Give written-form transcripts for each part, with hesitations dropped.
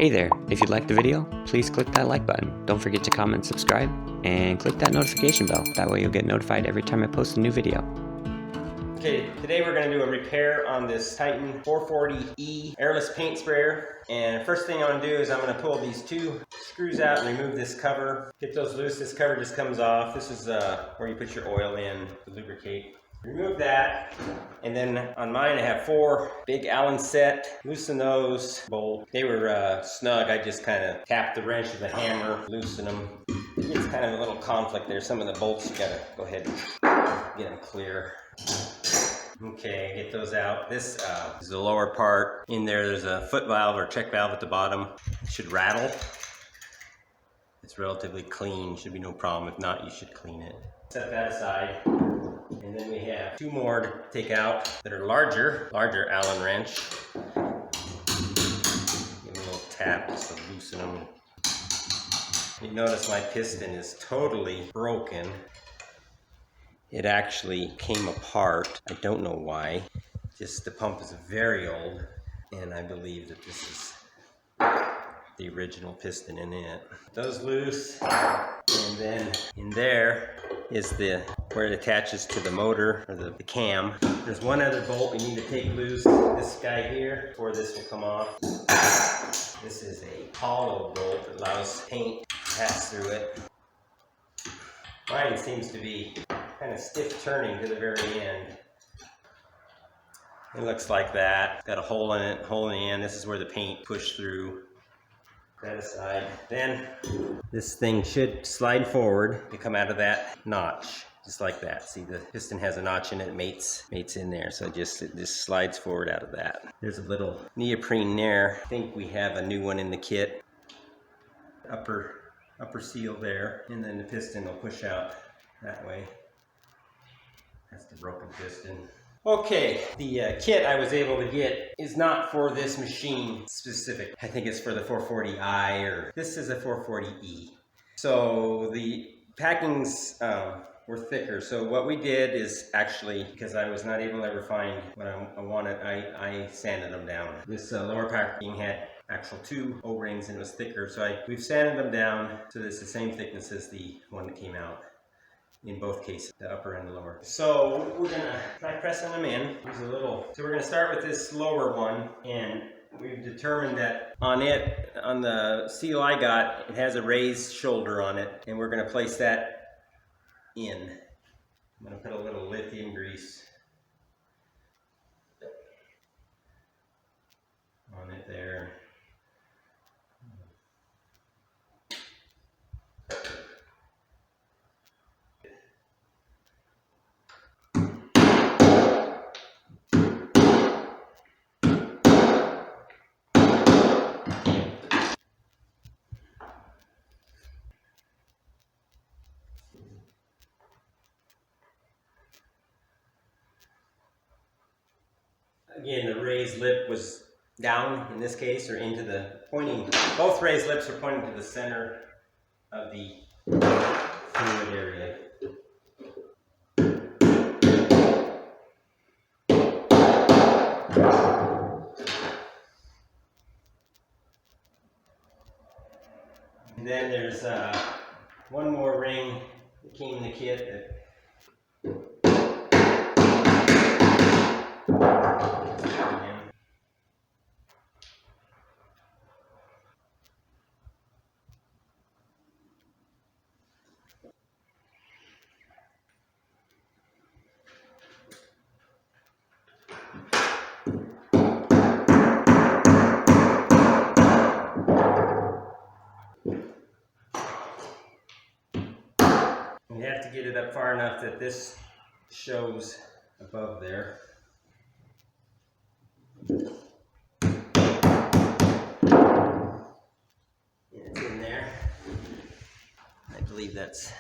Hey there, if you liked the video, please click that like button. Don't forget to comment, subscribe, and click that notification bell. That way you'll get notified every time I post a new video. Okay, today we're going to do a repair on this Titan 440E airless paint sprayer. And first thing I'm going to do is I'm going to pull these two screws out and remove this cover. Get those loose. This cover just comes off. This is where you put your oil in to lubricate. Remove that, and then on mine I have 4 big Allen set. Loosen those bolt. They were snug. I just kind of tapped the wrench with a hammer, loosen them. It's kind of a little conflict there. Some of the bolts you gotta go ahead and get them clear. Okay, get those out. This is the lower part. In there, there's a foot valve or check valve at the bottom. It should rattle. It's relatively clean. Should be no problem. If not, you should clean it. Set that aside. And then we have 2 more to take out that are larger Allen wrench. Give them a little tap just to loosen them. You notice my piston is totally broken. It actually came apart. I don't know why. Just the pump is very old, and I believe that this is the original piston in it. Those loose, and then in there is where it attaches to the motor or the cam. There's one other bolt we need to take loose. This guy here, before this will come off. This is a hollow bolt that allows paint to pass through it. Mine seems to be kind of stiff turning to the very end. It looks like that. It's got a hole in it, hole in the end. This is where the paint pushed through. That aside. Then this thing should slide forward to come out of that notch, just like that. See, the piston has a notch in it, mates in there, so it just slides forward out of that. There's a little neoprene there. I think we have a new one in the kit. Upper seal there, and then the piston will push out that way. That's the broken piston. Okay, the kit I was able to get is not for this machine specific. I think it's for the 440i, or this is a 440e. So the packings were thicker. So what we did is actually, because I was not able to ever find what I wanted, I sanded them down. This lower packing had actual 2 O-rings and it was thicker. So we've sanded them down so it's the same thickness as the one that came out. In both cases, the upper and the lower. So we're gonna try pressing them in. So we're gonna start with this lower one, and we've determined that on the seal I got, it has a raised shoulder on it, and we're gonna place that in. I'm gonna put a little lithium grease on it there. Again, the raised lip was down in this case, or into the pointing. Both raised lips are pointing to the center of the fluid area. And then there's one more ring that came in the kit that you have to get it up far enough that this shows above there. And it's in there. I believe that's...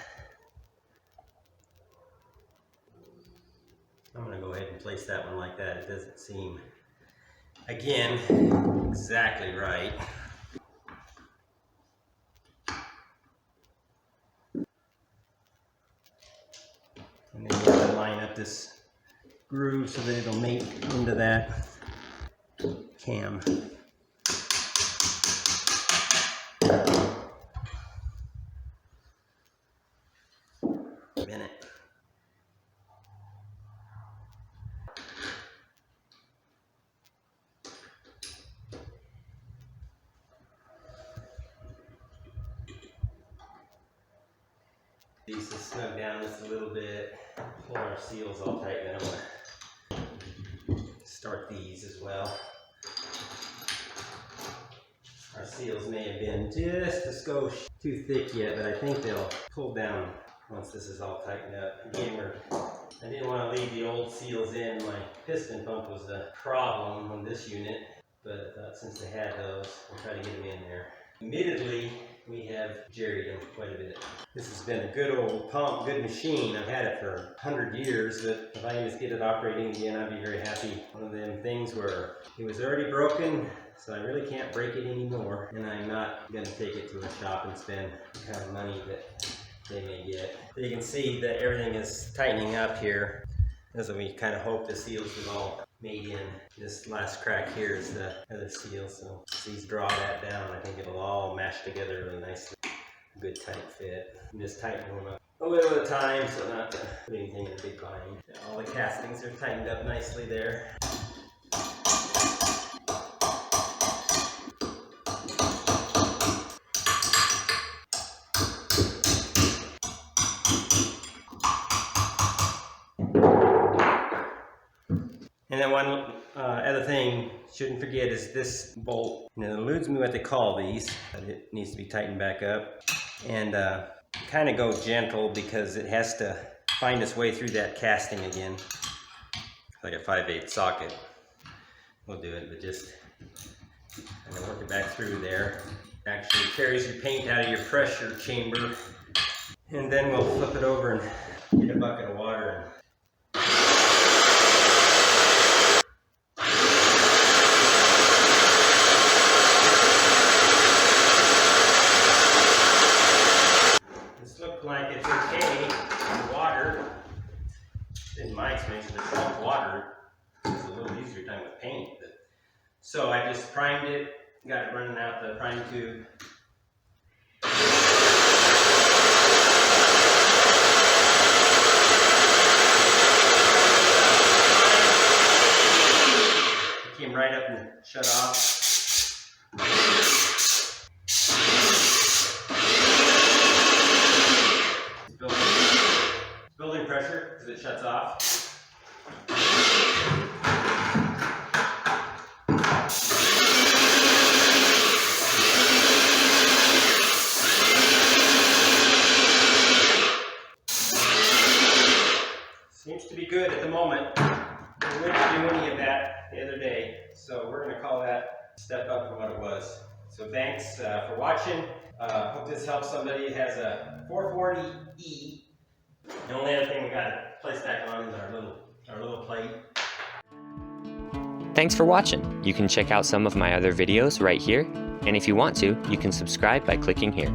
I'm going to go ahead and place that one like that. It doesn't seem, again, exactly right. And then we're going to line up this groove so that it'll mate into that cam. These to snug down just a little bit. Pull our seals all tight, then I'm gonna start these as well. Our seals may have been just a skosh too thick yet, but I think they'll pull down once this is all tightened up. Again, I didn't want to leave the old seals in. My piston pump was the problem on this unit, but I thought since they had those, we'll try to get them in there. Admittedly, we have jerried them quite a bit. This has been a good old pump, good machine. I've had it for 100 years, but if I can just get it operating again, I'd be very happy. One of them things where it was already broken, so I really can't break it anymore, and I'm not going to take it to a shop and spend the kind of money that they may get. You can see that everything is tightening up here. As we kind of hope the seals are all made in. This last crack here is the other seal, so these draw that down. I think it'll all mash together really nicely. Good tight fit. I'm just tightening them up a little at a time so not to put anything in a big bind. All the castings are tightened up nicely there. And then one other thing, shouldn't forget, is this bolt. And it eludes me what they call these, but it needs to be tightened back up. And kind of go gentle because it has to find its way through that casting again. Like a 5/8 socket. We'll do it, but just and then work it back through there. Actually carries your paint out of your pressure chamber. And then we'll flip it over and get a bucket of water. Like it's okay in water. In my experience, with salt water, it's a little easier time with paint. So I just primed it, got it running out the prime tube. It came right up and shut off. Building pressure because it shuts off. Seems to be good at the moment. We wouldn't do any of that the other day, so we're going to call that a step up from what it was. So thanks for watching. Hope this helps somebody who has a 440E. The only other thing we got to place back on is our little plate. Thanks for watching. You can check out some of my other videos right here, and if you want to, you can subscribe by clicking here.